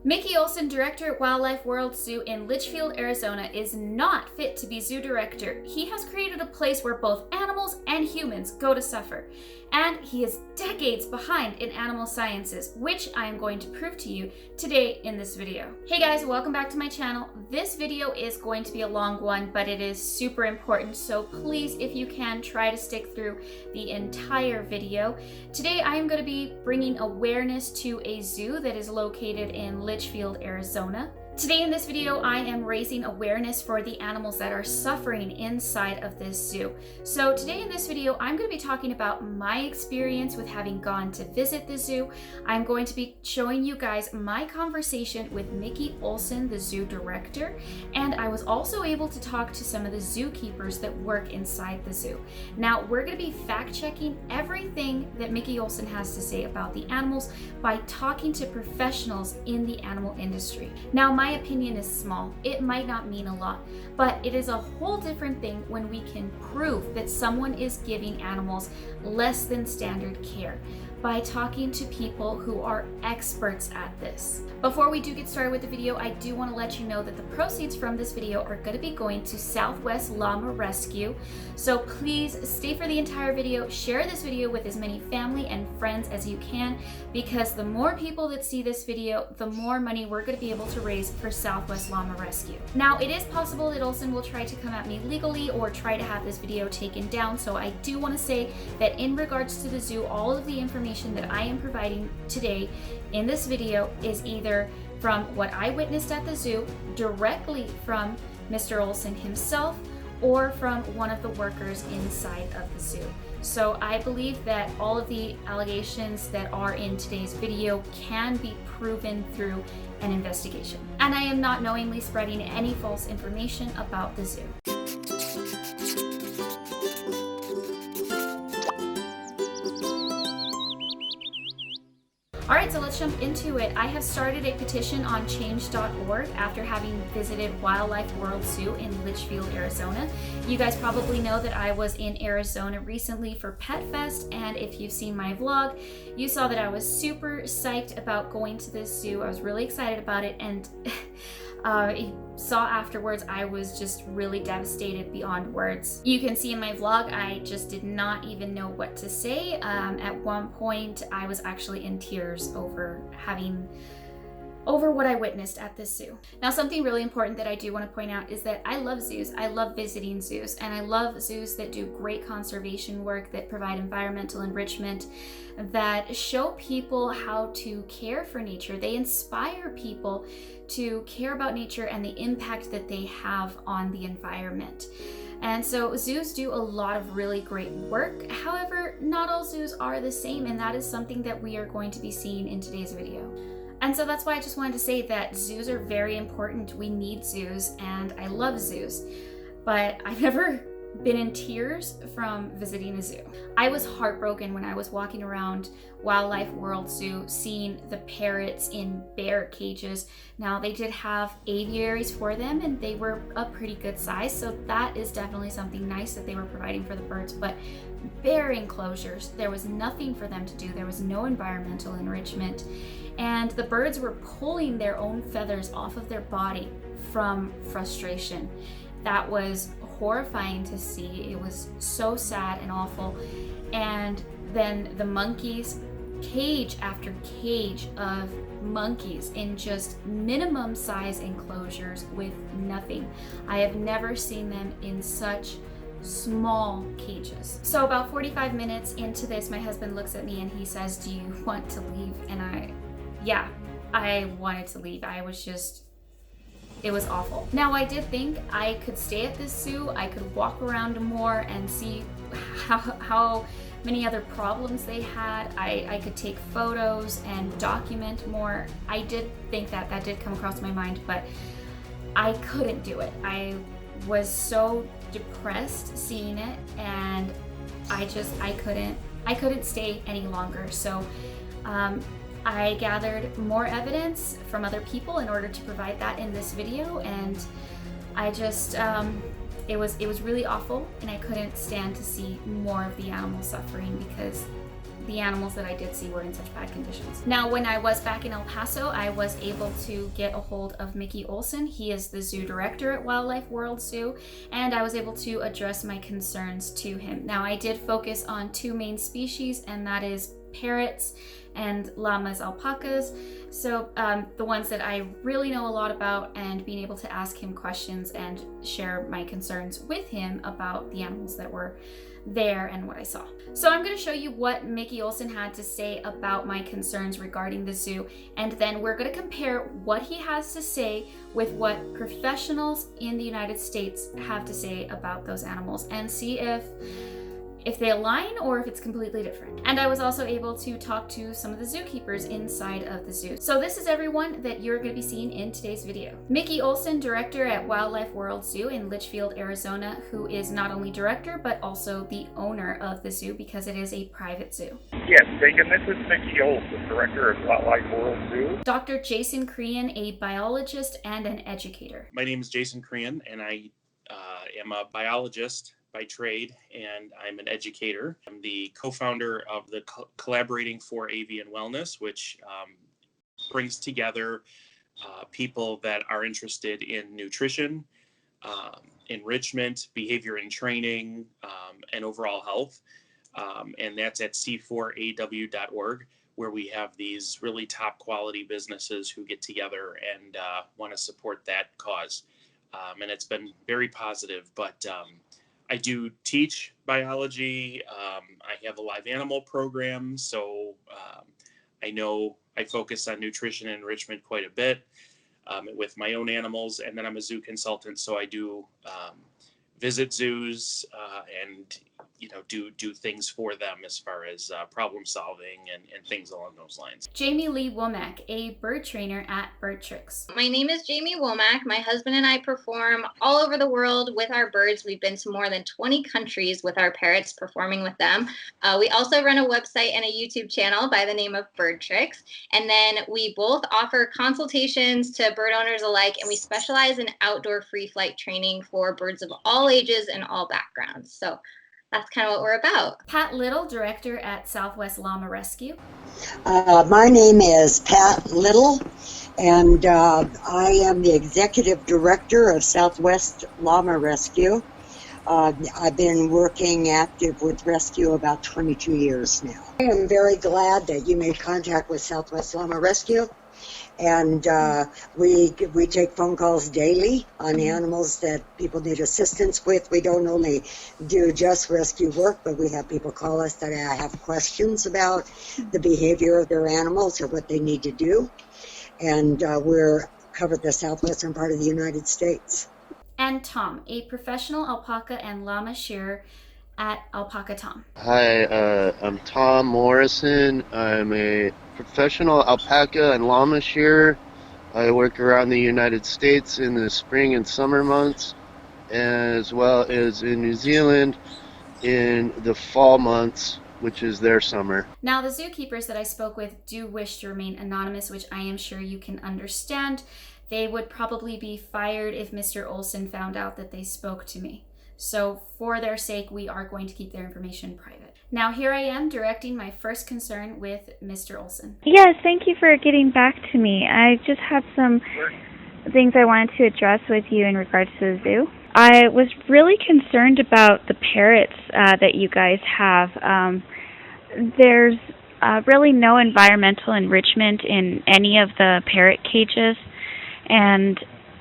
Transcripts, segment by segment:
Mickey Olson, director at Wildlife World Zoo in Litchfield, Arizona, is not fit to be zoo director. He has created a place where both animals and humans go to suffer. And he is decades behind in animal sciences, which I am going to prove to you today in this video. Hey guys, welcome back to my channel. This video is going to be a long one, but it is super important, so please, if you can, try to stick through the entire video. Today I am going to be bringing awareness to a zoo that is located in Litchfield, Arizona. Today in this video, I am raising awareness for the animals that are suffering inside of this zoo. So today in this video, I'm going to be talking about my experience with having gone to visit the zoo. I'm going to be showing you guys my conversation with Mickey Olson, the zoo director, and I was also able to talk to some of the zookeepers that work inside the zoo. Now, we're going to be fact-checking everything that Mickey Olson has to say about the animals by talking to professionals in the animal industry. Now, my opinion is small. It might not mean a lot, but it is a whole different thing when we can prove that someone is giving animals less than standard care by talking to people who are experts at this. Before we do get started with the video, I do want to let you know that the proceeds from this video are going to be going to Southwest Llama Rescue. So please stay for the entire video, share this video with as many family and friends as you can, because the more people that see this video, the more money we're going to be able to raise for Southwest Llama Rescue. Now, it is possible that Olson will try to come at me legally or try to have this video taken down, so I do want to say that in regards to the zoo, all of the information that I am providing today in this video is either from what I witnessed at the zoo, directly from Mr. Olson himself, or from one of the workers inside of the zoo. So I believe that all of the allegations that are in today's video can be proven through an investigation. And I am not knowingly spreading any false information about the zoo. Alright, so let's jump into it. I have started a petition on change.org after having visited Wildlife World Zoo in Litchfield, Arizona. You guys probably know that I was in Arizona recently for Pet Fest, and if you've seen my vlog, you saw that I was super psyched about going to this zoo. I was really excited about it, and you saw afterwards I was just really devastated beyond words. You can see in my vlog I just did not even know what to say. At one point I was actually in tears over what I witnessed at this zoo. Now, something really important that I do want to point out is that I love zoos. I love visiting zoos, and I love zoos that do great conservation work, that provide environmental enrichment, that show people how to care for nature. They inspire people to care about nature and the impact that they have on the environment. And so zoos do a lot of really great work. However, not all zoos are the same, and that is something that we are going to be seeing in today's video. And so that's why I just wanted to say that zoos are very important. We need zoos, and I love zoos, but I've never been in tears from visiting a zoo. I was heartbroken when I was walking around Wildlife World Zoo seeing the parrots in bear cages. Now, they did have aviaries for them, and they were a pretty good size, so that is definitely something nice that they were providing for the birds. But bear enclosures, there was nothing for them to do. There was no environmental enrichment, and the birds were pulling their own feathers off of their body from frustration. That was horrifying to see. It was so sad and awful. And then the monkeys, cage after cage of monkeys in just minimum size enclosures with nothing. I have never seen them in such small cages. So about 45 minutes into this, my husband looks at me and he says, "Do you want to leave?" And I wanted to leave. It was awful. Now, I did think I could stay at this zoo. I could walk around more and see how many other problems they had. I could take photos and document more. I did think that did come across my mind, but I couldn't do it. I was so depressed seeing it, and I couldn't stay any longer. So I gathered more evidence from other people in order to provide that in this video, and I just it was really awful, and I couldn't stand to see more of the animal suffering, because the animals that I did see were in such bad conditions. Now, when I was back in El Paso, I was able to get a hold of Mickey Olson. He is the zoo director at Wildlife World Zoo, and I was able to address my concerns to him. Now, I did focus on two main species, and that is parrots and llamas, alpacas. So the ones that I really know a lot about, and being able to ask him questions and share my concerns with him about the animals that were there and what I saw. So I'm going to show you what Mickey Olson had to say about my concerns regarding the zoo, and then we're going to compare what he has to say with what professionals in the United States have to say about those animals, and see if they align or if it's completely different. And I was also able to talk to some of the zookeepers inside of the zoo. So this is everyone that you're going to be seeing in today's video. Mickey Olson, director at Wildlife World Zoo in Litchfield, Arizona, who is not only director but also the owner of the zoo because it is a private zoo. Yes, Megan, this is Mickey Olson, director of Wildlife World Zoo. Dr. Jason Crean, a biologist and an educator. My name is Jason Crean, and I am a biologist by trade, and I'm an educator. I'm the co-founder of the Collaborating for Avian Wellness, which brings together people that are interested in nutrition, enrichment, behavior and training, and overall health. And that's at c4aw.org, where we have these really top quality businesses who get together and want to support that cause. And it's been very positive, but I do teach biology. I have a live animal program, so I know I focus on nutrition and enrichment quite a bit with my own animals, and then I'm a zoo consultant, so I do visit zoos and do things for them as far as problem solving and things along those lines. Jaime Lee Womack, a bird trainer at Bird Tricks. My name is Jaime Womack. My husband and I perform all over the world with our birds. We've been to more than 20 countries with our parrots, performing with them. We also run a website and a YouTube channel by the name of Bird Tricks. And then we both offer consultations to bird owners alike, and we specialize in outdoor free flight training for birds of all ages and all backgrounds. So that's kind of what we're about. Pat Little, director at Southwest Llama Rescue. My name is Pat Little, and I am the executive director of Southwest Llama Rescue. I've been working active with rescue about 22 years now. I am very glad that you made contact with Southwest Llama Rescue. And we take phone calls daily on animals that people need assistance with. We don't only do just rescue work, but we have people call us that have questions about the behavior of their animals or what they need to do. And we're covered the southwestern part of the United States. And Tom, a professional alpaca and llama shearer at Alpaca Tom. Hi, I'm Tom Morrison. I'm a professional alpaca and llama shearer. I work around the United States in the spring and summer months, as well as in New Zealand in the fall months, which is their summer. Now, the zookeepers that I spoke with do wish to remain anonymous, which I am sure you can understand. They would probably be fired if Mr. Olson found out that they spoke to me. So for their sake, we are going to keep their information private. Now here I am directing my first concern with Mr. Olson. Yes, thank you for getting back to me. I just had some things I wanted to address with you in regards to the zoo. I was really concerned about the parrots that you guys have. There's really no environmental enrichment in any of the parrot cages. And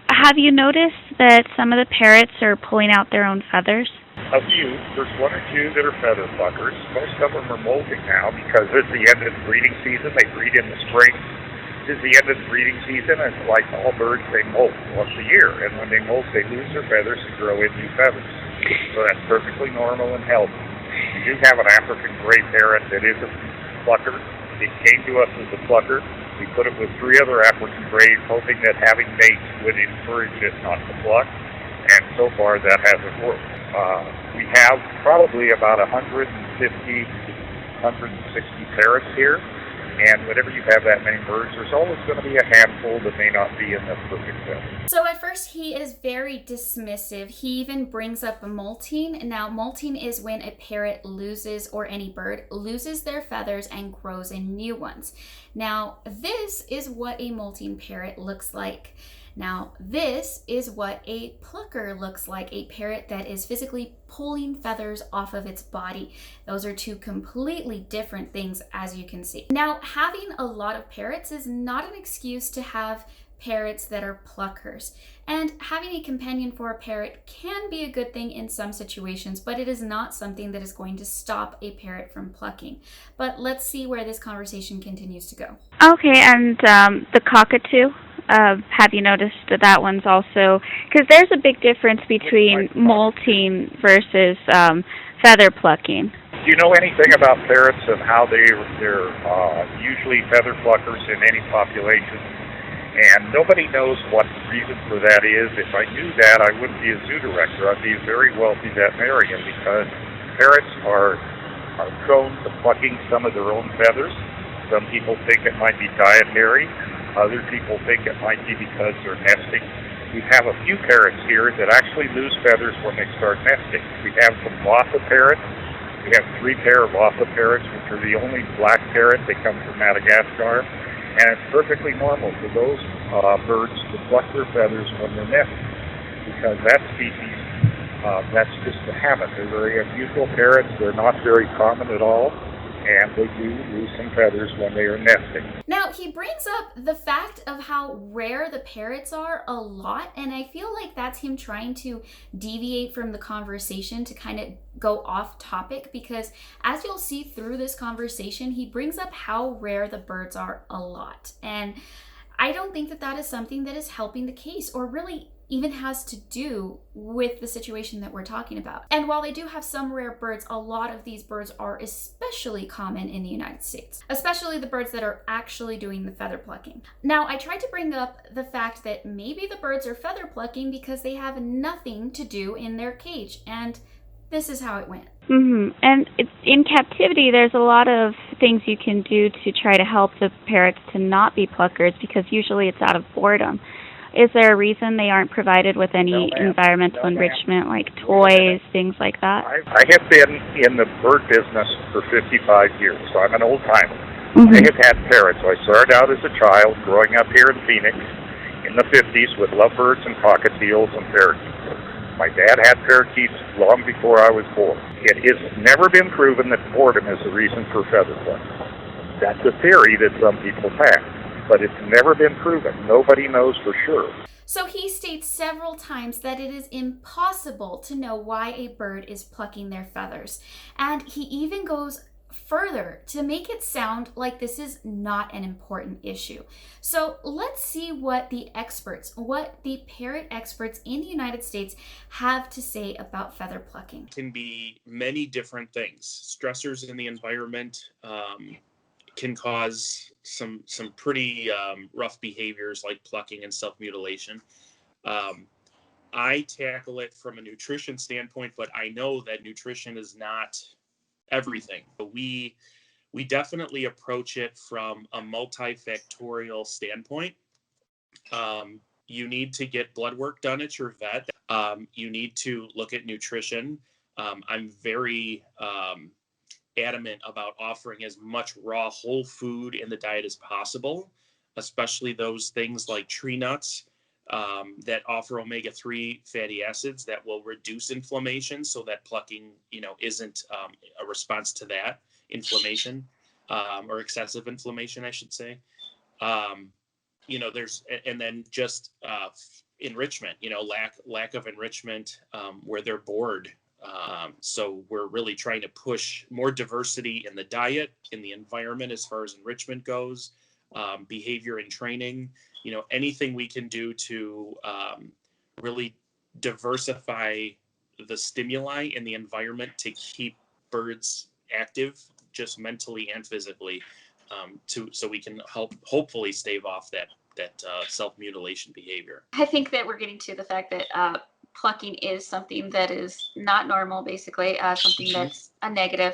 have you noticed that some of the parrots are pulling out their own feathers? A few. There's one or two that are feather pluckers. Most of them are molting now because it's the end of the breeding season. They breed in the spring. It's the end of the breeding season, and like all birds, they molt once a year. And when they molt, they lose their feathers and grow in new feathers. So that's perfectly normal and healthy. We do have an African gray parrot that is a plucker. It came to us as a plucker. We put it with 3 other African grays, hoping that having mates would encourage it not to pluck, and so far that hasn't worked. We have probably about 150, 160 parrots here. And whenever you have that many birds, there's always going to be a handful that may not be in the perfect fit. So at first he is very dismissive. He even brings up molting. Now molting is when a parrot loses, or any bird loses, their feathers and grows in new ones. Now this is what a molting parrot looks like. Now this is what a plucker looks like, a parrot that is physically pulling feathers off of its body. Those are two completely different things, as you can see. Now having a lot of parrots is not an excuse to have parrots that are pluckers. And having a companion for a parrot can be a good thing in some situations, but it is not something that is going to stop a parrot from plucking. But let's see where this conversation continues to go. Okay, and the cockatoo, have you noticed that one's also, because there's a big difference between molting versus feather plucking. Do you know anything about parrots and how they're usually feather pluckers in any population? And nobody knows what the reason for that is. If I knew that, I wouldn't be a zoo director. I'd be a very wealthy veterinarian, because parrots are prone to plucking some of their own feathers. Some people think it might be dietary. Other people think it might be because they're nesting. We have a few parrots here that actually lose feathers when they start nesting. We have some Lhasa parrots. We have 3 pair of Lhasa parrots, which are the only black parrots. They come from Madagascar. And it's perfectly normal for those birds to pluck their feathers when they're nesting, because that species, that's just a habit. They're very unusual parrots. They're not very common at all, and they do lose some feathers when they are nesting. Now, he brings up the fact of how rare the parrots are a lot, and I feel like that's him trying to deviate from the conversation to kind of go off topic, because as you'll see through this conversation, he brings up how rare the birds are a lot. And I don't think that that is something that is helping the case, or really even has to do with the situation that we're talking about. And while they do have some rare birds, a lot of these birds are especially common in the United States, especially the birds that are actually doing the feather plucking. Now, I tried to bring up the fact that maybe the birds are feather plucking because they have nothing to do in their cage, and this is how it went. And in captivity, there's a lot of things you can do to try to help the parrots to not be pluckers, because usually it's out of boredom. Is there a reason they aren't provided with any environmental enrichment, like toys, things like that? I have been in the bird business for 55 years, so I'm an old timer. I have had parrots. I started out as a child growing up here in Phoenix in the 50s with lovebirds and cockatiels and parakeets. My dad had parakeets long before I was born. It has never been proven that boredom is the reason for feather plucking. That's a theory that some people have, but it's never been proven. Nobody knows for sure. So he states several times that it is impossible to know why a bird is plucking their feathers. And he even goes further to make it sound like this is not an important issue. So let's see what the parrot experts in the United States have to say about feather plucking. Can be many different things. Stressors in the environment can cause some pretty rough behaviors like plucking and self-mutilation. I tackle it from a nutrition standpoint, but I know that nutrition is not everything. We definitely approach it from a multifactorial standpoint. You need to get blood work done at your vet. You need to look at nutrition. I'm very adamant about offering as much raw whole food in the diet as possible, especially those things like tree nuts that offer omega-3 fatty acids that will reduce inflammation, so that plucking, isn't a response to that inflammation or excessive inflammation, I should say. There's, and then just enrichment, lack of enrichment where they're bored. So we're really trying to push more diversity in the diet, in the environment as far as enrichment goes, behavior and training, anything we can do to really diversify the stimuli in the environment to keep birds active, just mentally and physically, so we can hopefully stave off that self-mutilation behavior. I think that we're getting to the fact that plucking is something that is not normal, basically, something that's a negative.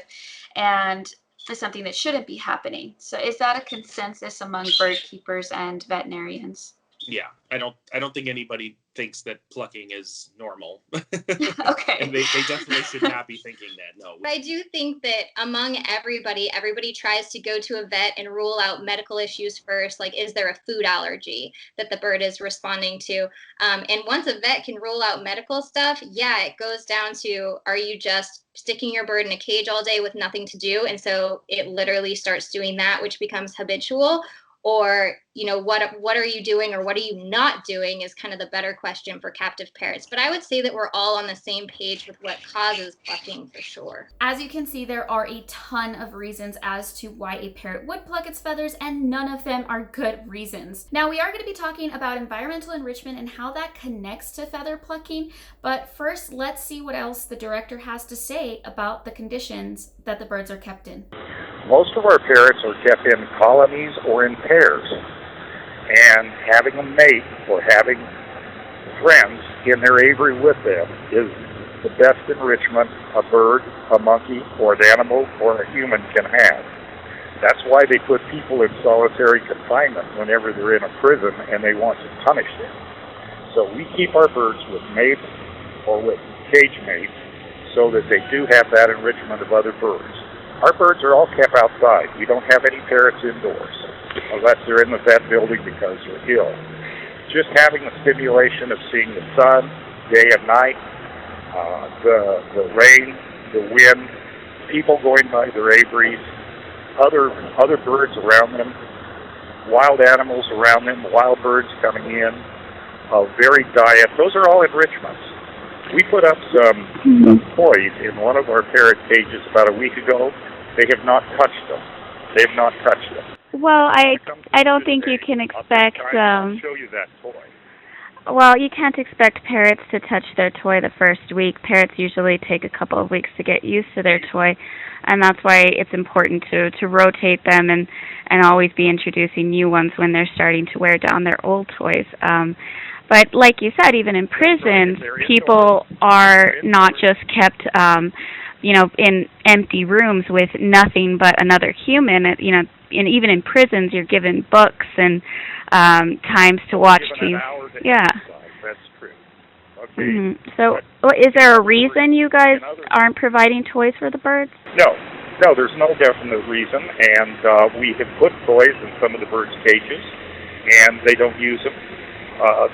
And is something that shouldn't be happening. So is that a consensus among bird keepers and veterinarians? Yeah, I don't think anybody thinks that plucking is normal. Okay. And they definitely should not be thinking that, no. But I do think that among everybody tries to go to a vet and rule out medical issues first. Like, is there a food allergy that the bird is responding to? And once a vet can rule out medical stuff, yeah, it goes down to, are you just sticking your bird in a cage all day with nothing to do? And so it literally starts doing that, which becomes habitual. Or, what are you doing, or what are you not doing is kind of the better question for captive parrots. But I would say that we're all on the same page with what causes plucking for sure. As you can see, there are a ton of reasons as to why a parrot would pluck its feathers, and none of them are good reasons. Now, we are going to be talking about environmental enrichment and how that connects to feather plucking, but first, let's see what else the director has to say about the conditions that the birds are kept in. Most of our parrots are kept in colonies or in pairs, and having a mate or having friends in their aviary with them is the best enrichment a bird, a monkey, or an animal, or a human can have. That's why they put people in solitary confinement whenever they're in a prison and they want to punish them. So we keep our birds with mates or with cage mates so that they do have that enrichment of other birds. Our birds are all kept outside. We don't have any parrots indoors, unless they're in the vet building because they're ill. Just having the stimulation of seeing the sun, day and night, the rain, the wind, people going by their aviaries, other birds around them, wild animals around them, wild birds coming in, a varied diet, those are all enrichments. We put up some toys in one of our parrot cages about a week ago. They have not touched them. They have not touched them. Well, I don't think you can expect. I'll show you that toy. Well, you can't expect parrots to touch their toy the first week. Parrots usually take a couple of weeks to get used to their toy, and that's why it's important to rotate them and always be introducing new ones when they're starting to wear down their old toys. But like you said, even in prisons, people are not just kept, in empty rooms with nothing but another human. And even in prisons, you're given books and times to watch TV. Yeah. That's true. Okay. Mm-hmm. So, is there a reason you guys aren't providing toys for the birds? No, there's no definite reason, and we have put toys in some of the birds' cages, and they don't use them.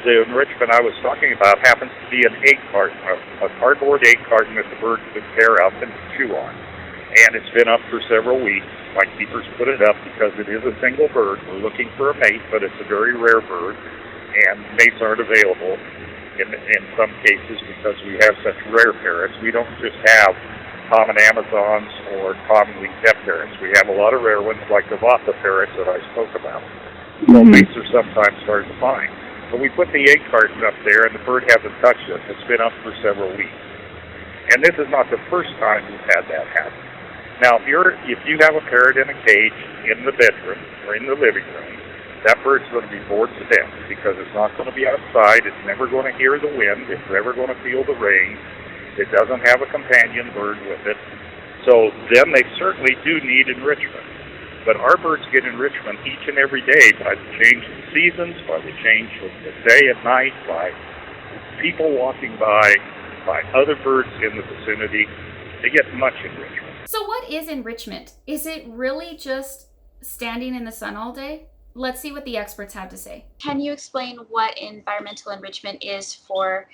The enrichment I was talking about happens to be an egg carton, a cardboard egg carton that the birds could tear up and chew on. And it's been up for several weeks. My keepers put it up because it is a single bird. We're looking for a mate, but it's a very rare bird, and mates aren't available in some cases because we have such rare parrots. We don't just have common Amazons or commonly kept parrots. We have a lot of rare ones like the Vata parrots that I spoke about. So mates are sometimes hard to find. But we put the egg carton up there, and the bird hasn't touched it. It's been up for several weeks. And this is not the first time we've had that happen. Now, if you have a parrot in a cage in the bedroom or in the living room, that bird's going to be bored to death because it's not going to be outside. It's never going to hear the wind. It's never going to feel the rain. It doesn't have a companion bird with it. So then they certainly do need enrichment. But our birds get enrichment each and every day by the change of the seasons, by the change of the day and night, by people walking by other birds in the vicinity. They get much enrichment. So what is enrichment? Is it really just standing in the sun all day? Let's see what the experts have to say. Can you explain what environmental enrichment is for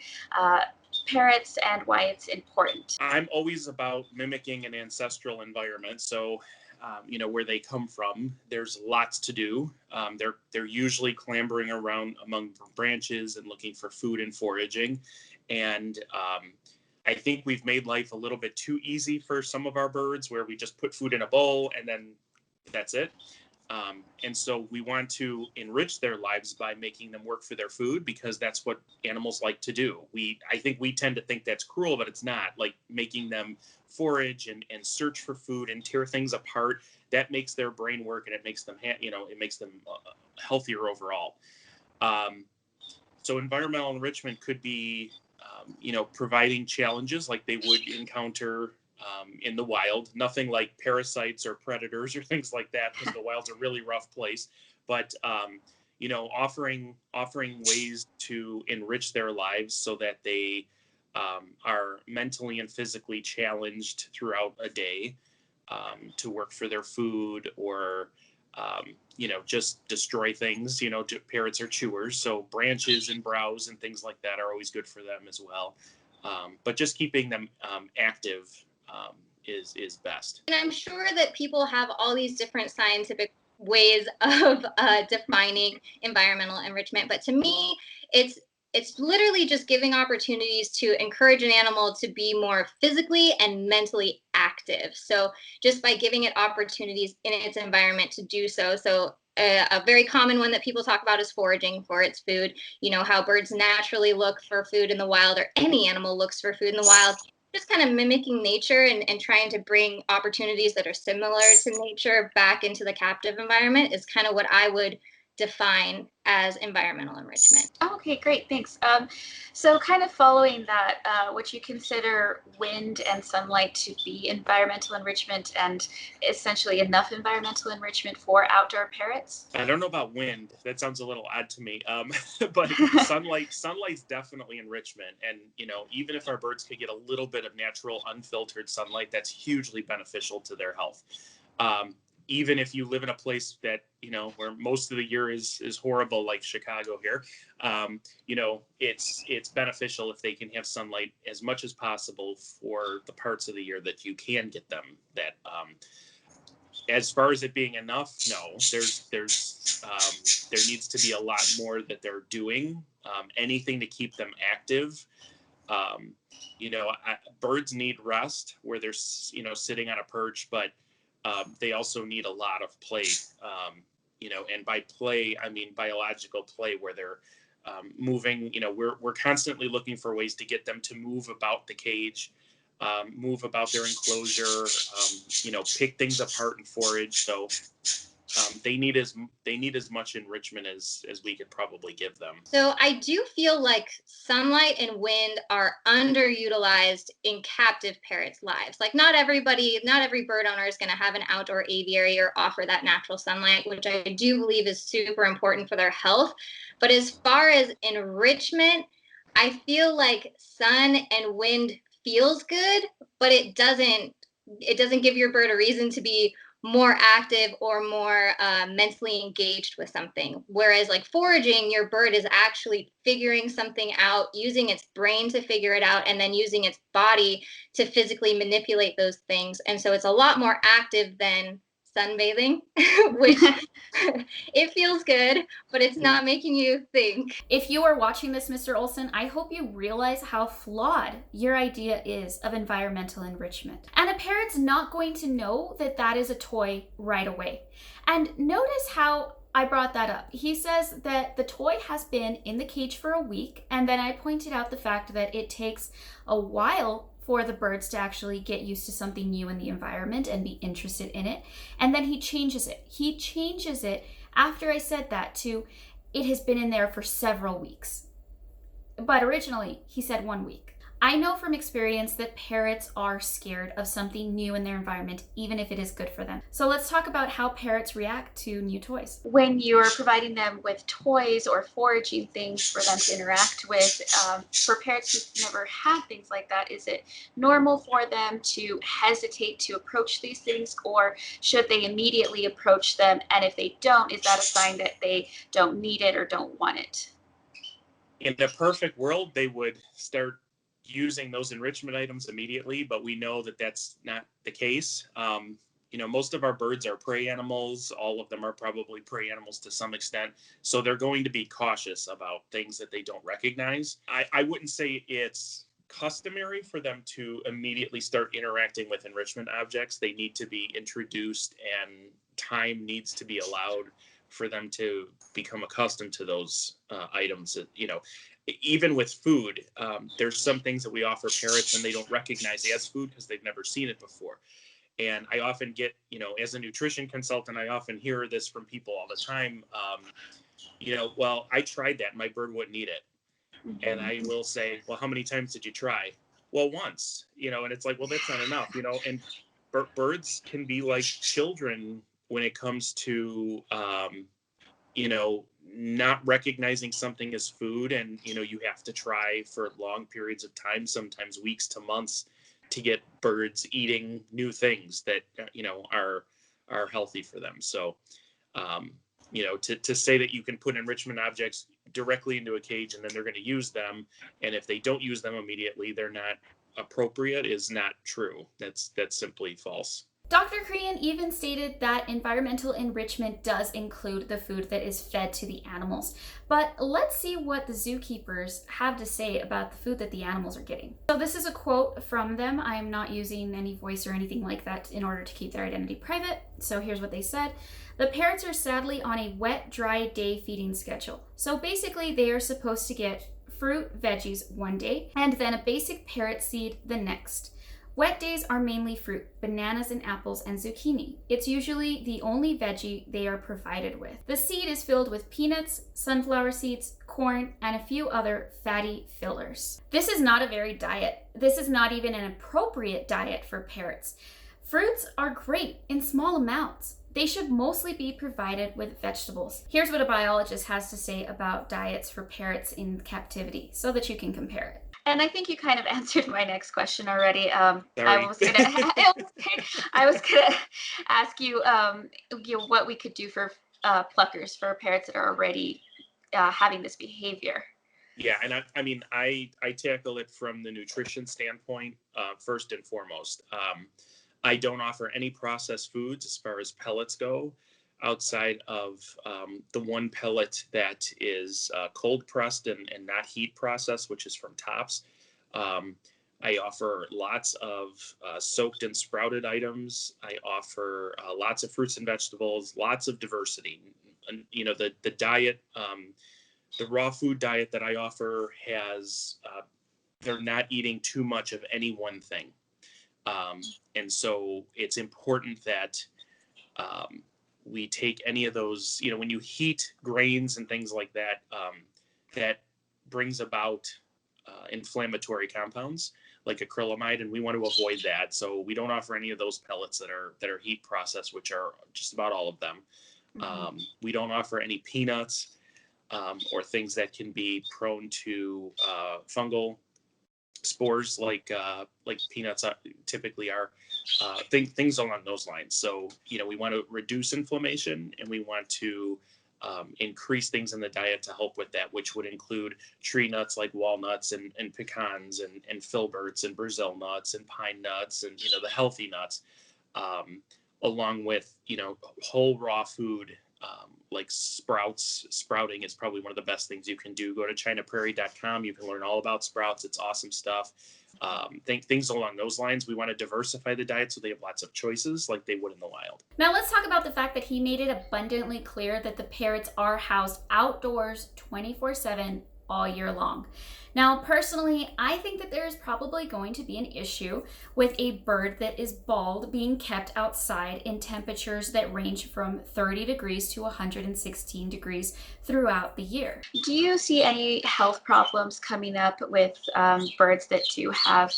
parrots and why it's important? I'm always about mimicking an ancestral environment. So where they come from, there's lots to do. They're usually clambering around among branches and looking for food and foraging. And I think we've made life a little bit too easy for some of our birds, where we just put food in a bowl and then that's it. And so we want to enrich their lives by making them work for their food, because that's what animals like to do. I think we tend to think that's cruel, but it's not. Like making them forage and search for food and tear things apart, that makes their brain work, and it makes them, it makes them healthier overall. So environmental enrichment could be, providing challenges like they would encounter in the wild. Nothing like parasites or predators or things like that, because the wild's a really rough place. But offering ways to enrich their lives so that they are mentally and physically challenged throughout a day, to work for their food, or just destroy things. Parrots are chewers, so branches and browse and things like that are always good for them as well. But just keeping them active is best. And I'm sure that people have all these different scientific ways of defining environmental enrichment, but to me, it's literally just giving opportunities to encourage an animal to be more physically and mentally active. So just by giving it opportunities in its environment to do so. So a very common one that people talk about is foraging for its food. How birds naturally look for food in the wild, or any animal looks for food in the wild. Just kind of mimicking nature and trying to bring opportunities that are similar to nature back into the captive environment is kind of what I would define as environmental enrichment. Okay, great, thanks. So kind of following that, would you consider wind and sunlight to be environmental enrichment, and essentially enough environmental enrichment for outdoor parrots? I don't know about wind. That sounds a little odd to me. But sunlight's definitely enrichment. And, even if our birds could get a little bit of natural, unfiltered sunlight, that's hugely beneficial to their health. Even if you live in a place that, where most of the year is horrible, like Chicago here, it's beneficial if they can have sunlight as much as possible for the parts of the year that you can get them. That, as far as it being enough, no, there needs to be a lot more that they're doing, anything to keep them active. Birds need rest where they're, sitting on a perch, but they also need a lot of play, and by play, I mean biological play, where they're moving. We're constantly looking for ways to get them to move about the cage, move about their enclosure, pick things apart and forage. So they need as much enrichment as we could probably give them. So I do feel like sunlight and wind are underutilized in captive parrots' lives. Like not every bird owner is going to have an outdoor aviary or offer that natural sunlight, which I do believe is super important for their health. But as far as enrichment, I feel like sun and wind feels good, but it doesn't give your bird a reason to be more active or more mentally engaged with something. Whereas like foraging, your bird is actually figuring something out, using its brain to figure it out, and then using its body to physically manipulate those things. And so it's a lot more active than sunbathing, which it feels good, but it's not making you think. If you are watching this, Mr. Olson, I hope you realize how flawed your idea is of environmental enrichment. And a parrot's not going to know that that is a toy right away. And notice how I brought that up. He says that the toy has been in the cage for a week, and then I pointed out the fact that it takes a while for the birds to actually get used to something new in the environment and be interested in it. And then he changes it. He changes it after I said that to, it has been in there for several weeks. But originally, he said 1 week. I know from experience that parrots are scared of something new in their environment, even if it is good for them. So let's talk about how parrots react to new toys. When you're providing them with toys or foraging things for them to interact with, for parrots who've never had things like that, is it normal for them to hesitate to approach these things, or should they immediately approach them? And if they don't, is that a sign that they don't need it or don't want it? In a perfect world, they would start using those enrichment items immediately, but we know that that's not the case. Most of our birds are prey animals. All of them are probably prey animals to some extent. So they're going to be cautious about things that they don't recognize. I wouldn't say it's customary for them to immediately start interacting with enrichment objects. They need to be introduced, and time needs to be allowed for them to become accustomed to those items. Even with food, there's some things that we offer parrots and they don't recognize as food because they've never seen it before. And I often get, as a nutrition consultant, I often hear this from people all the time. Well, I tried that, my bird wouldn't eat it. Mm-hmm. And I will say, well, how many times did you try? well, once, and it's like, well, that's not enough, and birds can be like children when it comes to, not recognizing something as food. And, you have to try for long periods of time, sometimes weeks to months, to get birds eating new things that, are healthy for them. So, to say that you can put enrichment objects directly into a cage and then they're going to use them, and if they don't use them immediately, they're not appropriate, is not true. That's simply false. Dr. Korean even stated that environmental enrichment does include the food that is fed to the animals. But let's see what the zookeepers have to say about the food that the animals are getting. So this is a quote from them. I'm not using any voice or anything like that in order to keep their identity private. So here's what they said. The parrots are sadly on a wet, dry day feeding schedule. So basically they are supposed to get fruit, veggies one day, and then a basic parrot seed the next. Wet days are mainly fruit, bananas and apples and zucchini. It's usually the only veggie they are provided with. The seed is filled with peanuts, sunflower seeds, corn, and a few other fatty fillers. This is not a varied diet. This is not even an appropriate diet for parrots. Fruits are great in small amounts. They should mostly be provided with vegetables. Here's what a biologist has to say about diets for parrots in captivity so that you can compare it. And I think you kind of answered my next question already. I was gonna ask you, what we could do for pluckers for parrots that are already having this behavior. Yeah, and I tackle it from the nutrition standpoint first and foremost. I don't offer any processed foods as far as pellets go, outside of the one pellet that is cold pressed and not heat processed, which is from Tops. I offer lots of soaked and sprouted items. I offer lots of fruits and vegetables, lots of diversity. And, the diet, the raw food diet that I offer has, they're not eating too much of any one thing. And so it's important that we take any of those, when you heat grains and things like that, that brings about inflammatory compounds like acrylamide, and we want to avoid that. So we don't offer any of those pellets that are heat processed, which are just about all of them. Mm-hmm. We don't offer any peanuts or things that can be prone to fungal spores like peanuts typically are, things along those lines. So we want to reduce inflammation, and we want to increase things in the diet to help with that, which would include tree nuts like walnuts and pecans and filberts and Brazil nuts and pine nuts and the healthy nuts, along with whole raw food like sprouts. Sprouting is probably one of the best things you can do. Go to chinaprairie.com. You can learn all about sprouts. It's awesome stuff. Things along those lines. We want to diversify the diet so they have lots of choices like they would in the wild. Now let's talk about the fact that he made it abundantly clear that the parrots are housed outdoors 24/7 all year long. Now, personally, I think that there is probably going to be an issue with a bird that is bald being kept outside in temperatures that range from 30 degrees to 116 degrees throughout the year. Do you see any health problems coming up with birds that do have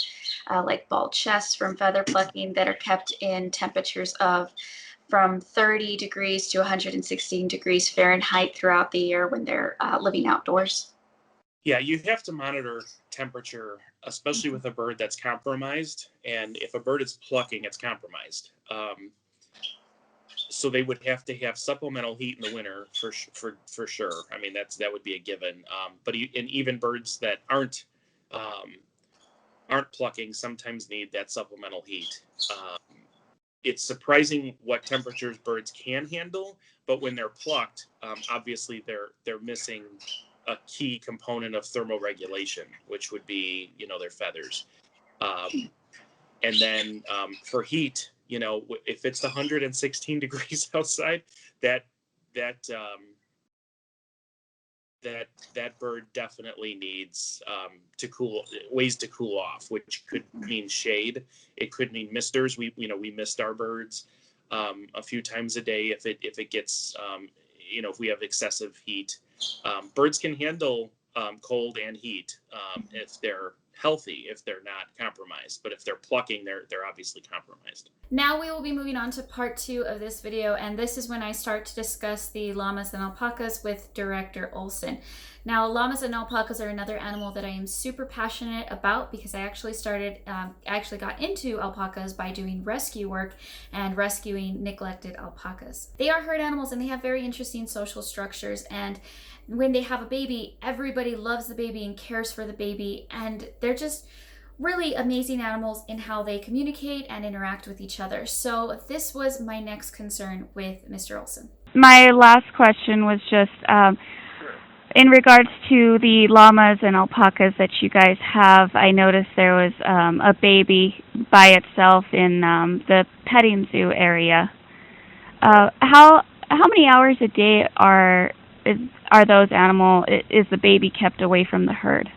like bald chests from feather plucking that are kept in temperatures of from 30 degrees to 116 degrees Fahrenheit throughout the year when they're living outdoors? Yeah, you have to monitor temperature, especially with a bird that's compromised. And if a bird is plucking, it's compromised. So they would have to have supplemental heat in the winter for sure. I mean, that would be a given. But even birds that aren't plucking sometimes need that supplemental heat. It's surprising what temperatures birds can handle, but when they're plucked, obviously they're missing a key component of thermoregulation, which would be, their feathers. And then for heat, if it's 116 degrees outside, that bird definitely needs ways to cool off, which could mean shade. It could mean misters. We mist our birds a few times a day if it gets if we have excessive heat. Birds can handle cold and heat if they're healthy if they're not compromised. But if they're plucking, they're obviously compromised. Now we will be moving on to part 2 of this video, and this is when I start to discuss the llamas and alpacas with Director Olson. Now, llamas and alpacas are another animal that I am super passionate about because I actually got into alpacas by doing rescue work and rescuing neglected alpacas. They are herd animals and they have very interesting social structures, and when they have a baby, everybody loves the baby and cares for the baby, and they're just really amazing animals in how they communicate and interact with each other. So this was my next concern with Mr. Olson. My last question was just in regards to the llamas and alpacas that you guys have. I noticed there was a baby by itself in the petting zoo area. How many hours a day are those animals? Is the baby kept away from the herd?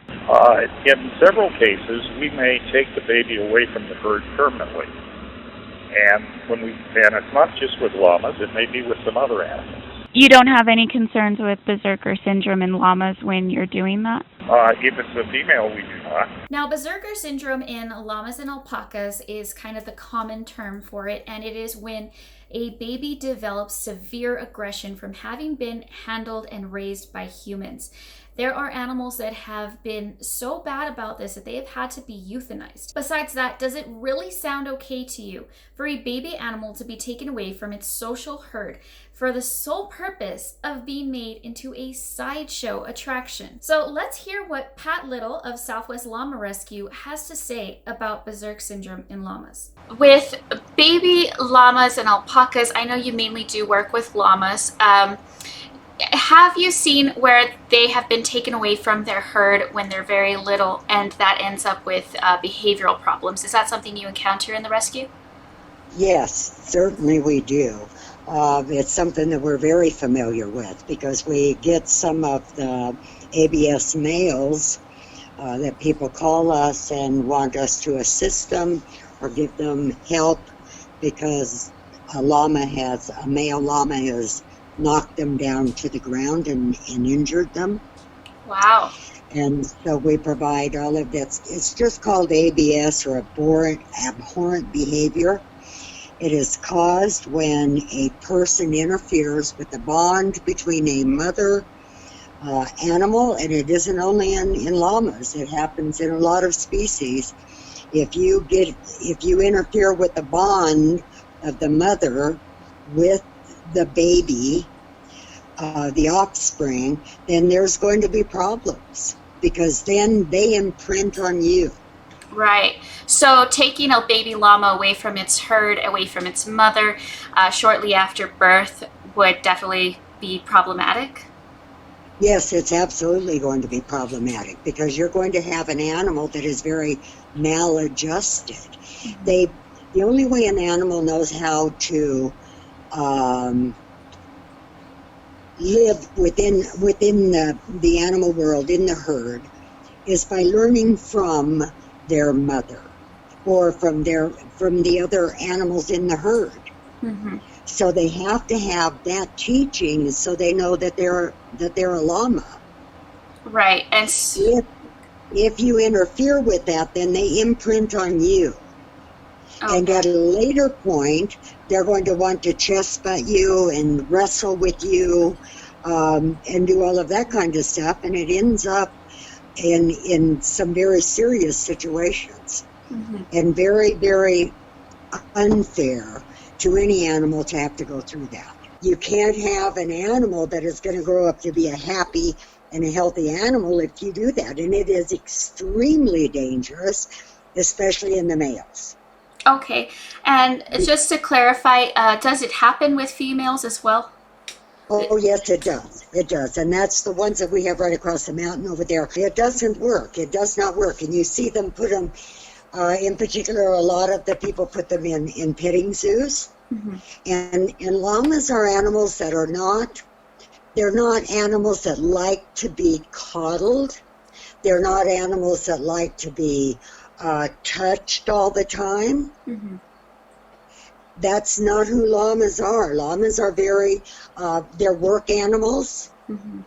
In several cases, we may take the baby away from the herd permanently. And it's not just with llamas, it may be with some other animals. You don't have any concerns with Berserker Syndrome in llamas when you're doing that? If it's a female, we do not. Now, Berserker Syndrome in llamas and alpacas is kind of the common term for it, and it is when a baby develops severe aggression from having been handled and raised by humans. There are animals that have been so bad about this that they have had to be euthanized. Besides that, does it really sound okay to you for a baby animal to be taken away from its social herd for the sole purpose of being made into a sideshow attraction? So let's hear what Pat Little of Southwest Llama Rescue has to say about Berserker Syndrome in llamas. With baby llamas and alpacas, I know you mainly do work with llamas. Have you seen where they have been taken away from their herd when they're very little and that ends up with behavioral problems? Is that something you encounter in the rescue? Yes, certainly we do. It's something that we're very familiar with because we get some of the ABS males that people call us and want us to assist them or give them help because a male llama has knocked them down to the ground and injured them. Wow. And so we provide all of that. It's just called ABS, or abhorrent behavior. It is caused when a person interferes with the bond between a mother animal, and it isn't only in llamas. It happens in a lot of species. If you interfere with the bond of the mother with the baby, the offspring, then there's going to be problems because then they imprint on you. Right. So taking a baby llama away from its herd, away from its mother, shortly after birth would definitely be problematic? Yes, it's absolutely going to be problematic because you're going to have an animal that is very maladjusted. The only way an animal knows how to live within the animal world, in the herd, is by learning from their mother or from the other animals in the herd. Mm-hmm. So they have to have that teaching so they know that they're a llama. Right. And if you interfere with that, then they imprint on you. Okay. And at a later point, they're going to want to chest butt you and wrestle with you and do all of that kind of stuff. And it ends up in some very serious situations. Mm-hmm. And very, very unfair to any animal to have to go through that. You can't have an animal that is going to grow up to be a happy and a healthy animal if you do that. And it is extremely dangerous, especially in the males. Okay, and just to clarify, does it happen with females as well? Oh, yes, it does. It does. And that's the ones that we have right across the mountain over there. It doesn't work. It does not work. And you see them put them, in particular, a lot of the people put them in petting zoos. Mm-hmm. And llamas are animals that are not, they're not animals that like to be coddled. They're not animals that like to be touched all the time. Mm-hmm. That's not who llamas are. Llamas are very, they're work animals. Mm-hmm.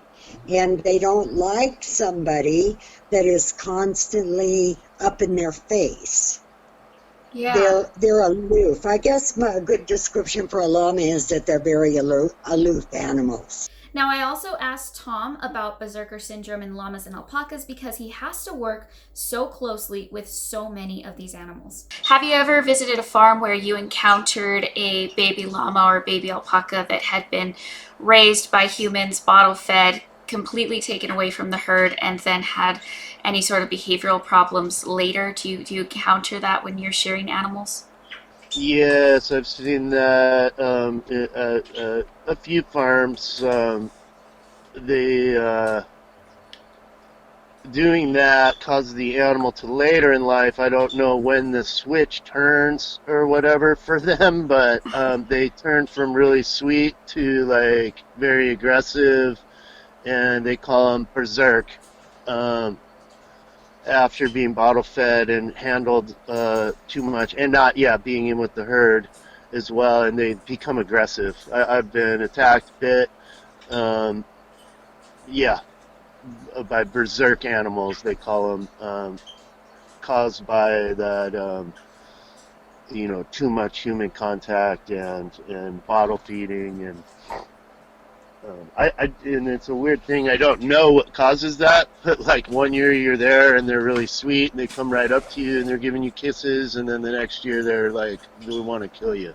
and they don't like somebody that is constantly up in their face. Yeah. They're aloof. I guess a good description for a llama is that they're very aloof animals. Now, I also asked Tom about Berserker Syndrome in llamas and alpacas because he has to work so closely with so many of these animals. Have you ever visited a farm where you encountered a baby llama or baby alpaca that had been raised by humans, bottle fed, completely taken away from the herd, and then had any sort of behavioral problems later? Do you encounter that when you're shearing animals? Yes, I've seen that a few farms. They doing that causes the animal to later in life. I don't know when the switch turns or whatever for them, but they turn from really sweet to like very aggressive, and they call them berserk. After being bottle fed and handled too much, and not being in with the herd as well, and they become aggressive. I've been attacked, bit, by berserk animals, they call them, caused by that too much human contact and bottle feeding and. And it's a weird thing. I don't know what causes that, but like one year you're there and they're really sweet and they come right up to you and they're giving you kisses, and then the next year they're like, we want to kill you.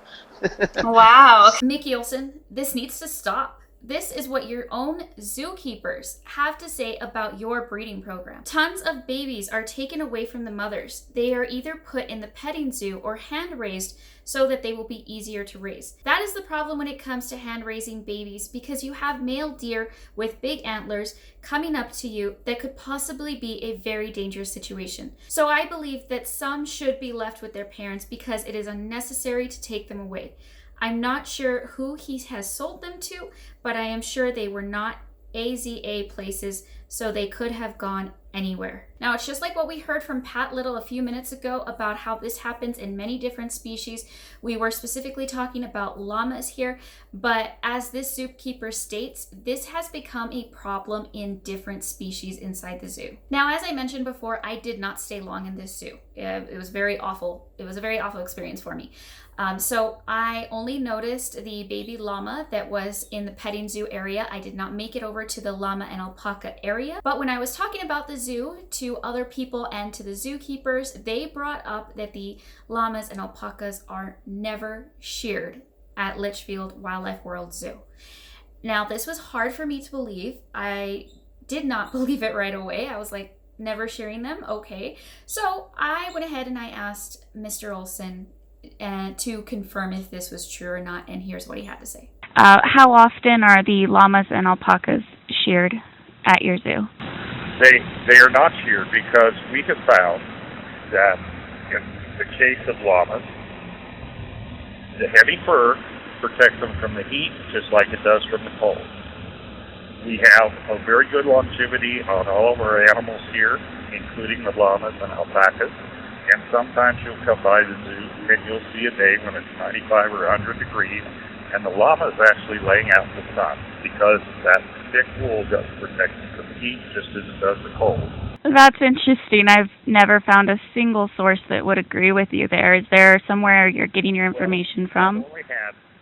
Wow. Mickey Olson, this needs to stop. This is what your own zookeepers have to say about your breeding program. Tons of babies are taken away from the mothers. They are either put in the petting zoo or hand raised so that they will be easier to raise. That is the problem when it comes to hand raising babies, because you have male deer with big antlers coming up to you that could possibly be a very dangerous situation. So I believe that some should be left with their parents because it is unnecessary to take them away. I'm not sure who he has sold them to, but I am sure they were not AZA places, so they could have gone anywhere. Now, it's just like what we heard from Pat Little a few minutes ago about how this happens in many different species. We were specifically talking about llamas here, but as this zookeeper states, this has become a problem in different species inside the zoo. Now, as I mentioned before, I did not stay long in this zoo. It was very awful. It was a very awful experience for me. So I only noticed the baby llama that was in the petting zoo area. I did not make it over to the llama and alpaca area. But when I was talking about the zoo to other people and to the zookeepers, they brought up that the llamas and alpacas are never sheared at Litchfield Wildlife World Zoo. Now, this was hard for me to believe. I did not believe it right away. I was like, never shearing them? Okay. So I went ahead and I asked Mr. Olson to confirm if this was true or not, and here's what he had to say. How often are the llamas and alpacas sheared at your zoo? They are not sheared because we have found that in the case of llamas, the heavy fur protects them from the heat just like it does from the cold. We have a very good longevity on all of our animals here, including the llamas and alpacas. And sometimes you'll come by the zoo and you'll see a day when it's 95 or 100 degrees and the llama is actually laying out in the sun because that thick wool doesn't protect them from the heat just as it does the cold. That's interesting. I've never found a single source that would agree with you there. Is there somewhere you're getting your information from?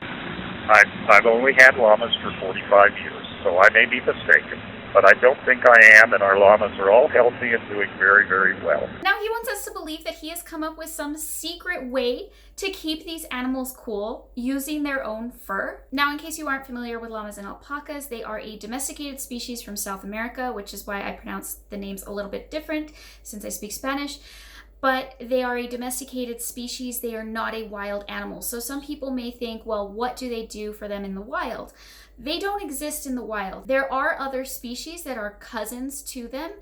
I've only had llamas for 45 years, so I may be mistaken. But I don't think I am, and our llamas are all healthy and doing very, very well. Now, he wants us to believe that he has come up with some secret way to keep these animals cool using their own fur. Now, in case you aren't familiar with llamas and alpacas, they are a domesticated species from South America, which is why I pronounce the names a little bit different since I speak Spanish. But they are a domesticated species. They are not a wild animal. So some people may think, well, what do they do for them in the wild? They don't exist in the wild. There are other species that are cousins to them,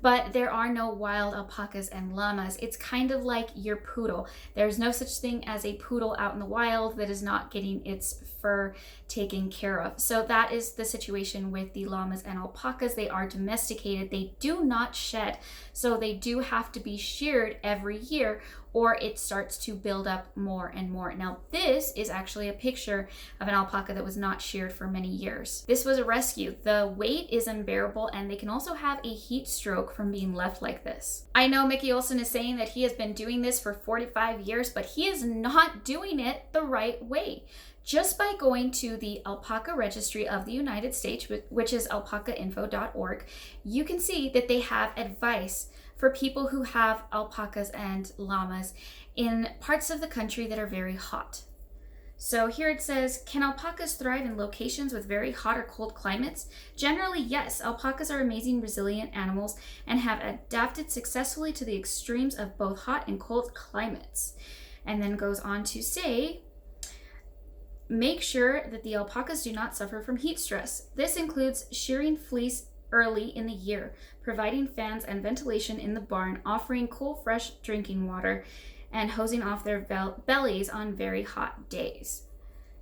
but there are no wild alpacas and llamas. It's kind of like your poodle. There's no such thing as a poodle out in the wild that is not getting its fur taken care of. So that is the situation with the llamas and alpacas. They are domesticated. They do not shed, so they do have to be sheared every year, or it starts to build up more and more. Now, this is actually a picture of an alpaca that was not sheared for many years. This was a rescue. The weight is unbearable, and they can also have a heat stroke from being left like this. I know Mickey Olson is saying that he has been doing this for 45 years, but he is not doing it the right way. Just by going to the Alpaca Registry of the United States, which is alpacainfo.org, you can see that they have advice for people who have alpacas and llamas in parts of the country that are very hot. So here it says, can alpacas thrive in locations with very hot or cold climates? Generally, yes. Alpacas are amazing, resilient animals and have adapted successfully to the extremes of both hot and cold climates. And then goes on to say, make sure that the alpacas do not suffer from heat stress. This includes shearing fleece early in the year, providing fans and ventilation in the barn, offering cool, fresh drinking water, and hosing off their bellies on very hot days.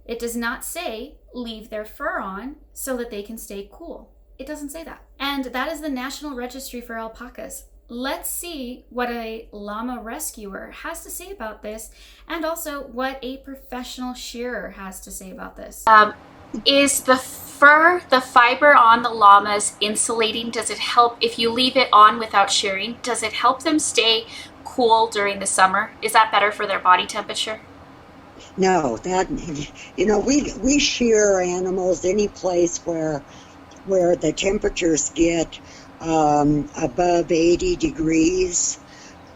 It does not say leave their fur on so that they can stay cool. It doesn't say that. And that is the National Registry for Alpacas. Let's see what a llama rescuer has to say about this, and also what a professional shearer has to say about this. Is the fur, the fiber on the llamas insulating? Does it help if you leave it on without shearing? Does it help them stay cool during the summer? Is that better for their body temperature? No, we shear animals any place where the temperatures get above 80 degrees.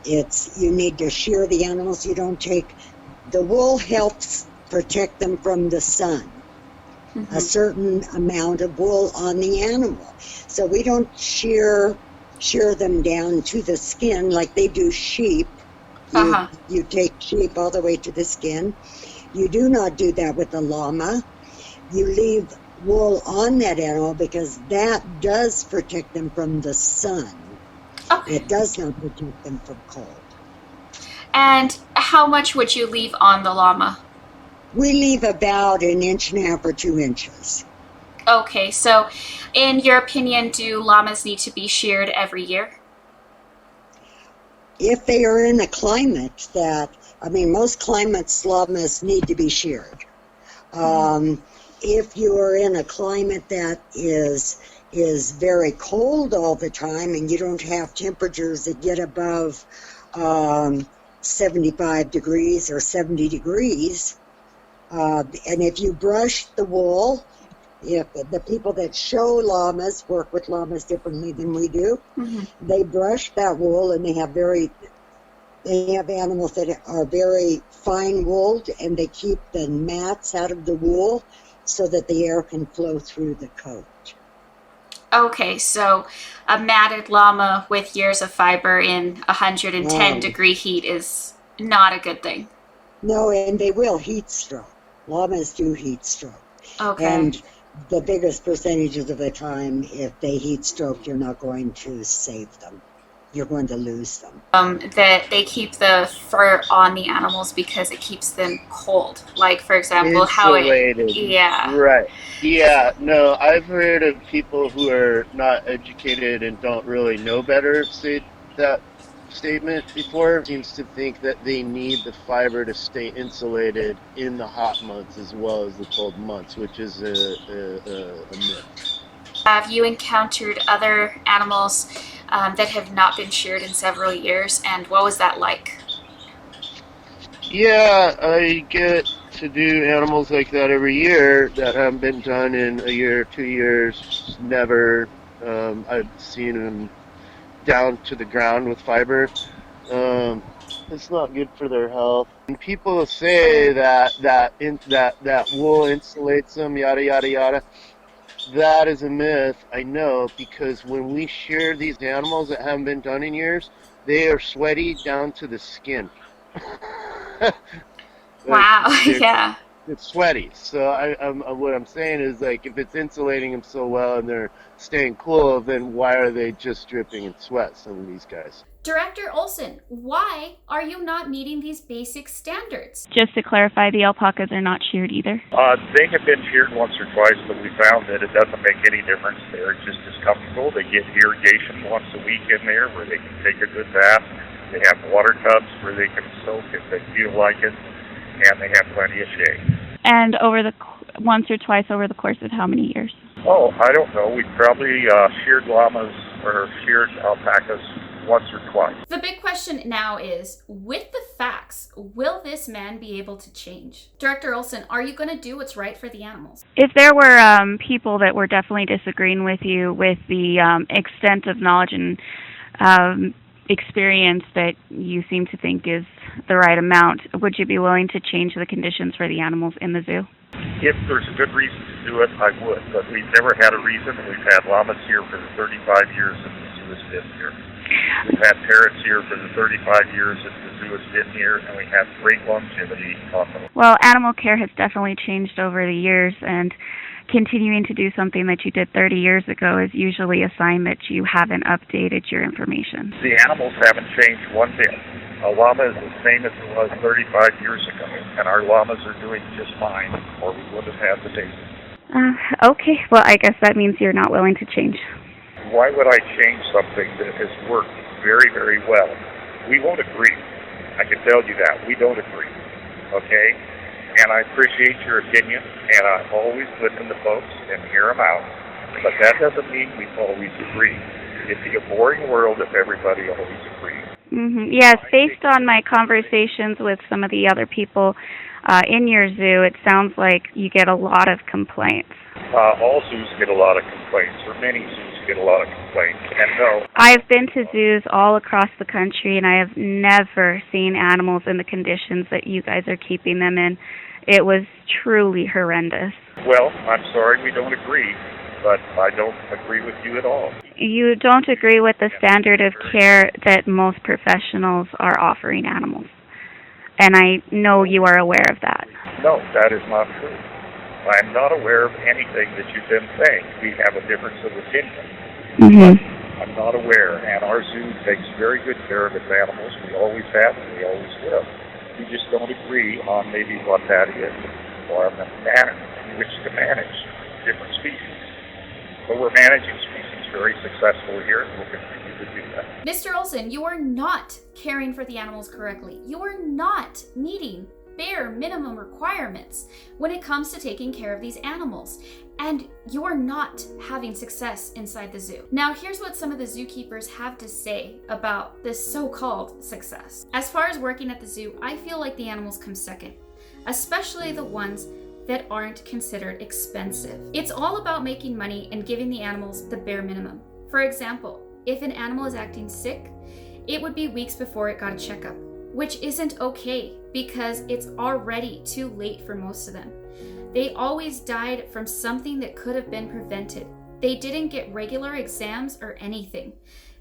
You need to shear the animals. The wool helps protect them from the sun. A certain amount of wool on the animal. So we don't shear them down to the skin like they do sheep. You take sheep all the way to the skin. You do not do that with the llama. You leave wool on that animal because that does protect them from the sun. Okay. It does not protect them from cold. And how much would you leave on the llama? We leave about 1.5 inches or 2 inches. Okay, so in your opinion, do llamas need to be sheared every year? If they are in a climate most climates, llamas need to be sheared. If you are in a climate that is very cold all the time and you don't have temperatures that get above 75 degrees or 70 degrees, and if you brush the wool, if the people that show llamas work with llamas differently than we do, they brush that wool, and they have animals that are very fine wooled, and they keep the mats out of the wool so that the air can flow through the coat. Okay, so a matted llama with years of fiber in 110 degree heat is not a good thing. No, and they will heat stroke. Llamas do heat stroke. Okay. And the biggest percentages of the time, if they heat stroke, you're not going to save them. You're going to lose them. That they keep the fur on the animals because it keeps them cold. Like, for example, Insulated. Yeah. Right. Yeah, no, I've heard of people who are not educated and don't really know better say that statement before. Seems to think that they need the fiber to stay insulated in the hot months as well as the cold months, which is a myth. Have you encountered other animals that have not been sheared in several years, and what was that like? Yeah, I get to do animals like that every year that haven't been done in a year, 2 years, never. I've seen them down to the ground with fiber. It's not good for their health. And people say that wool insulates them, yada yada yada. That is a myth, I know, because when we shear these animals that haven't been done in years, they are sweaty down to the skin. Wow, yeah. It's sweaty. So what I'm saying is, like, if it's insulating them so well and they're staying cool, then why are they just dripping in sweat, some of these guys? Director Olson, why are you not meeting these basic standards? Just to clarify, the alpacas are not sheared either? They have been sheared once or twice, but we found that it doesn't make any difference. They're just as comfortable. They get irrigation once a week in there where they can take a good bath. They have water tubs where they can soak if they feel like it, and they have plenty of shade. And once or twice over the course of how many years? Oh, I don't know. We probably sheared llamas or sheared alpacas once or twice. The big question now is, with the facts, will this man be able to change? Director Olson, are you going to do what's right for the animals? If there were people that were definitely disagreeing with you with the extent of knowledge and experience that you seem to think is the right amount, would you be willing to change the conditions for the animals in the zoo? If there's a good reason to do it, I would, but we've never had a reason. We've had llamas here for the 35 years that the zoo has been here. We've had parrots here for the 35 years that the zoo has been here, and we have great longevity on them. Well, animal care has definitely changed over the years, and continuing to do something that you did 30 years ago is usually a sign that you haven't updated your information. The animals haven't changed one bit. A llama is the same as it was 35 years ago, and our llamas are doing just fine, or we would have had the babies. Okay, well, I guess that means you're not willing to change. Why would I change something that has worked very, very well? We won't agree. I can tell you that. We don't agree. Okay? And I appreciate your opinion, and I always listen to folks and hear them out. But that doesn't mean we always agree. It'd be a boring world if everybody always agreed. Mm-hmm. Yes, based on my conversations with some of the other people in your zoo, it sounds like you get a lot of complaints. All zoos get a lot of complaints, or many zoos get a lot of complaints, and no. I've been to zoos all across the country, and I have never seen animals in the conditions that you guys are keeping them in. It was truly horrendous. Well, I'm sorry we don't agree, but I don't agree with you at all. You don't agree with the standard of care that most professionals are offering animals. And I know you are aware of that. No, that is not true. I'm not aware of anything that you've been saying. We have a difference of opinion. Mm-hmm. I'm not aware, and our zoo takes very good care of its animals. We always have, and we always will. We just don't agree on maybe what that is, or the manner in which to manage different species. But we're managing species very successfully here, and we'll continue to do that. Mr. Olson, you are not caring for the animals correctly. You are not meeting bare minimum requirements when it comes to taking care of these animals. And you are not having success inside the zoo. Now, here's what some of the zookeepers have to say about this so-called success. As far as working at the zoo, I feel like the animals come second, especially the ones that aren't considered expensive. It's all about making money and giving the animals the bare minimum. For example, if an animal is acting sick, it would be weeks before it got a checkup, which isn't okay because it's already too late for most of them. They always died from something that could have been prevented. They didn't get regular exams or anything.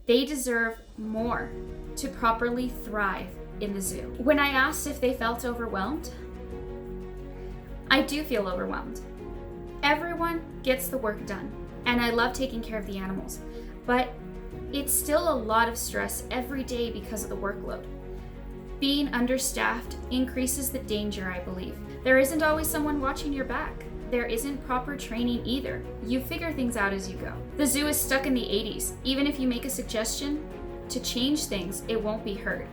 They deserve more to properly thrive in the zoo. When I asked if they felt overwhelmed, I do feel overwhelmed. Everyone gets the work done, and I love taking care of the animals, but it's still a lot of stress every day because of the workload. Being understaffed increases the danger, I believe. There isn't always someone watching your back. There isn't proper training either. You figure things out as you go. The zoo is stuck in the 80s. Even if you make a suggestion to change things, it won't be heard.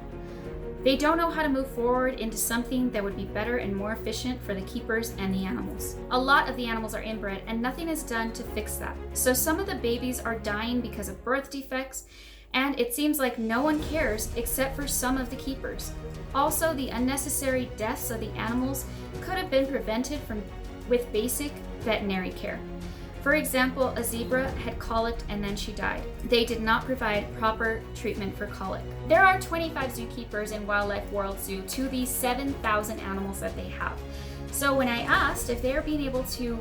They don't know how to move forward into something that would be better and more efficient for the keepers and the animals. A lot of the animals are inbred and nothing is done to fix that. So some of the babies are dying because of birth defects, and it seems like no one cares except for some of the keepers. Also, the unnecessary deaths of the animals could have been prevented with basic veterinary care. For example, a zebra had colic and then she died. They did not provide proper treatment for colic. There are 25 zookeepers in Wildlife World Zoo to the 7,000 animals that they have. So when I asked if they're being able to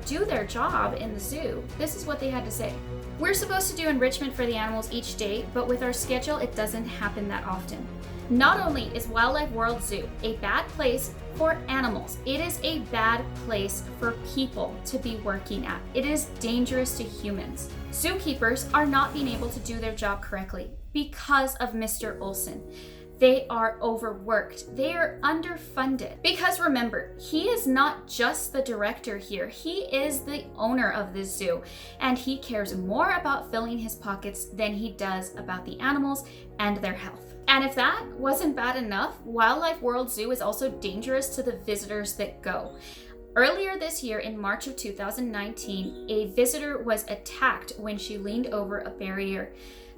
do their job in the zoo, this is what they had to say. We're supposed to do enrichment for the animals each day, but with our schedule, it doesn't happen that often. Not only is Wildlife World Zoo a bad place for animals, it is a bad place for people to be working at. It is dangerous to humans. Zookeepers are not being able to do their job correctly because of Mr. Olson. They are overworked. They are underfunded. Because remember, he is not just the director here. He is the owner of this zoo, and he cares more about filling his pockets than he does about the animals and their health. And if that wasn't bad enough, Wildlife World Zoo is also dangerous to the visitors that go. Earlier this year, in March of 2019, a visitor was attacked when she leaned over a barrier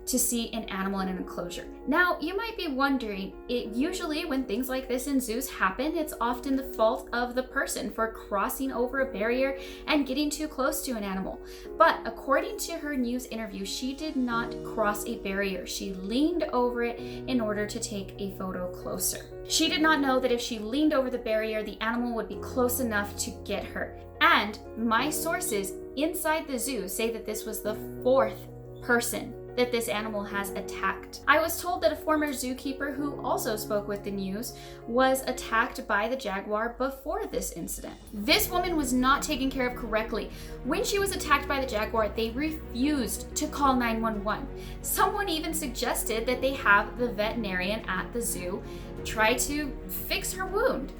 to see an animal in an enclosure. Now, you might be wondering, usually when things like this in zoos happen, it's often the fault of the person for crossing over a barrier and getting too close to an animal. But according to her news interview, she did not cross a barrier. She leaned over it in order to take a photo closer. She did not know that if she leaned over the barrier, the animal would be close enough to get her. And my sources inside the zoo say that this was the 4th person that this animal has attacked. I was told that a former zookeeper who also spoke with the news was attacked by the jaguar before this incident. This woman was not taken care of correctly. When she was attacked by the jaguar, they refused to call 911. Someone even suggested that they have the veterinarian at the zoo try to fix her wound.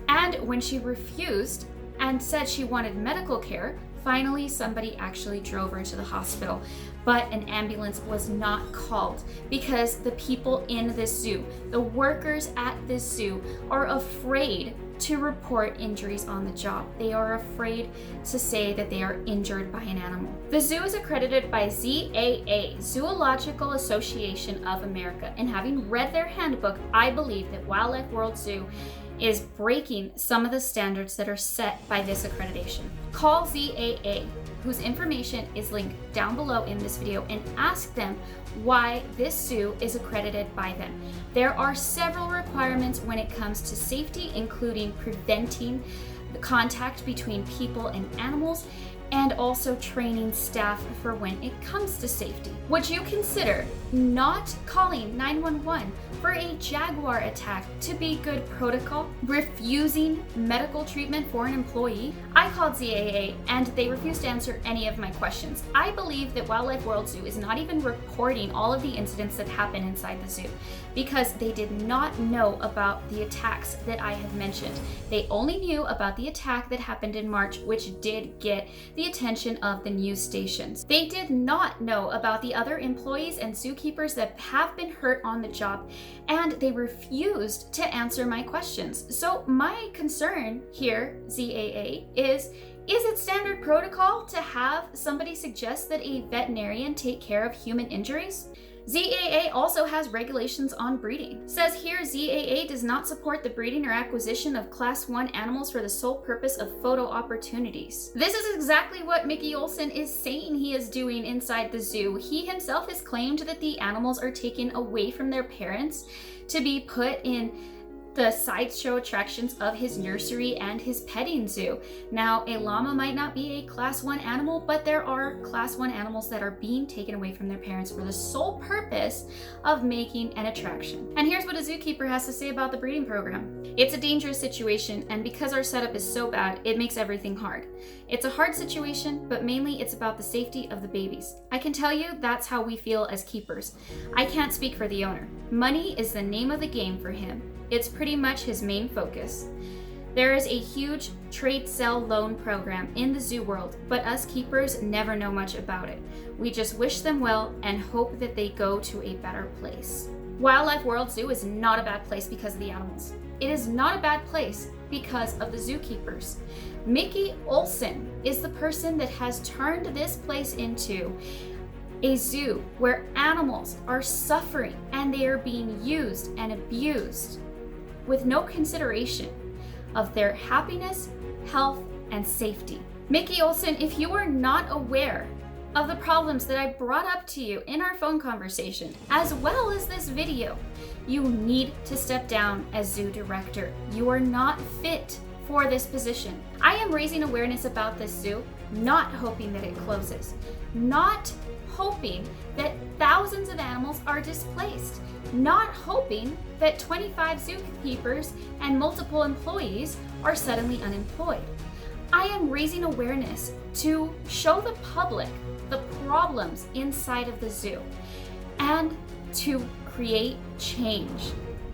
And when she refused and said she wanted medical care, finally somebody actually drove her to the hospital, but an ambulance was not called because the people in this zoo, the workers at this zoo, are afraid to report injuries on the job. They are afraid to say that they are injured by an animal. The zoo is accredited by ZAA, Zoological Association of America, and having read their handbook, I believe that Wildlife World Zoo is breaking some of the standards that are set by this accreditation. Call ZAA, whose information is linked down below in this video, and ask them why this zoo is accredited by them. There are several requirements when it comes to safety, including preventing the contact between people and animals, and also training staff for when it comes to safety. Would you consider not calling 911 for a jaguar attack to be good protocol? Refusing medical treatment for an employee? I called ZAA and they refused to answer any of my questions. I believe that Wildlife World Zoo is not even reporting all of the incidents that happen inside the zoo because they did not know about the attacks that I have mentioned. They only knew about the attack that happened in March, which did get the attention of the news stations. They did not know about the other employees and zookeepers that have been hurt on the job, and they refused to answer my questions. So my concern here, ZAA, is it standard protocol to have somebody suggest that a veterinarian take care of human injuries? ZAA also has regulations on breeding. It says here, ZAA does not support the breeding or acquisition of Class 1 animals for the sole purpose of photo opportunities. This is exactly what Mickey Olson is saying he is doing inside the zoo. He himself has claimed that the animals are taken away from their parents to be put in the sideshow attractions of his nursery and his petting zoo. Now, a llama might not be a Class 1 animal, but there are Class 1 animals that are being taken away from their parents for the sole purpose of making an attraction. And here's what a zookeeper has to say about the breeding program. It's a dangerous situation, and because our setup is so bad, it makes everything hard. It's a hard situation, but mainly it's about the safety of the babies. I can tell you that's how we feel as keepers. I can't speak for the owner. Money is the name of the game for him. It's pretty much his main focus. There is a huge trade sell loan program in the zoo world, but us keepers never know much about it. We just wish them well and hope that they go to a better place. Wildlife World Zoo is not a bad place because of the animals. It is not a bad place because of the zookeepers. Mickey Olson is the person that has turned this place into a zoo where animals are suffering and they are being used and abused with no consideration of their happiness, health, and safety. Mickey Olson, if you are not aware of the problems that I brought up to you in our phone conversation, as well as this video, you need to step down as zoo director. You are not fit for this position. I am raising awareness about this zoo, not hoping that it closes, not hoping that thousands of animals are displaced, not hoping that 25 zookeepers and multiple employees are suddenly unemployed. I am raising awareness to show the public the problems inside of the zoo and to create change,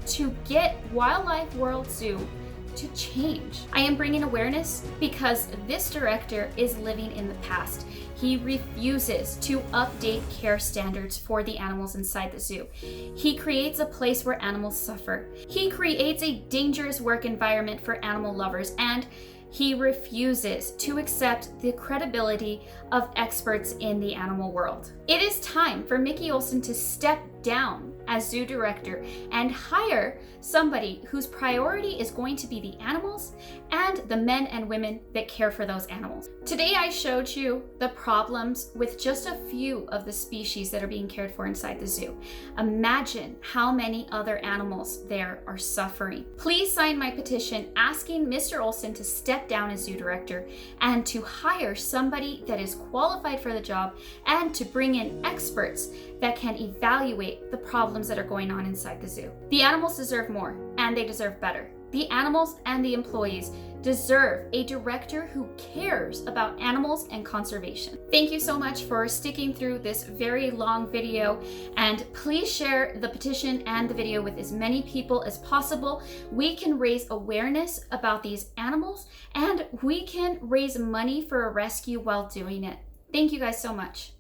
to get Wildlife World Zoo to change. I am bringing awareness because this director is living in the past. He refuses to update care standards for the animals inside the zoo. He creates a place where animals suffer. He creates a dangerous work environment for animal lovers, and he refuses to accept the credibility of experts in the animal world. It is time for Mickey Olson to step down as zoo director and hire somebody whose priority is going to be the animals and the men and women that care for those animals. Today I showed you the problems with just a few of the species that are being cared for inside the zoo. Imagine how many other animals there are suffering. Please sign my petition asking Mr. Olson to step down as zoo director and to hire somebody that is qualified for the job and to bring in experts that can evaluate the problems that are going on inside the zoo. The animals deserve more, and they deserve better. The animals and the employees deserve a director who cares about animals and conservation. Thank you so much for sticking through this very long video, and please share the petition and the video with as many people as possible. We can raise awareness about these animals, and we can raise money for a rescue while doing it. Thank you guys so much.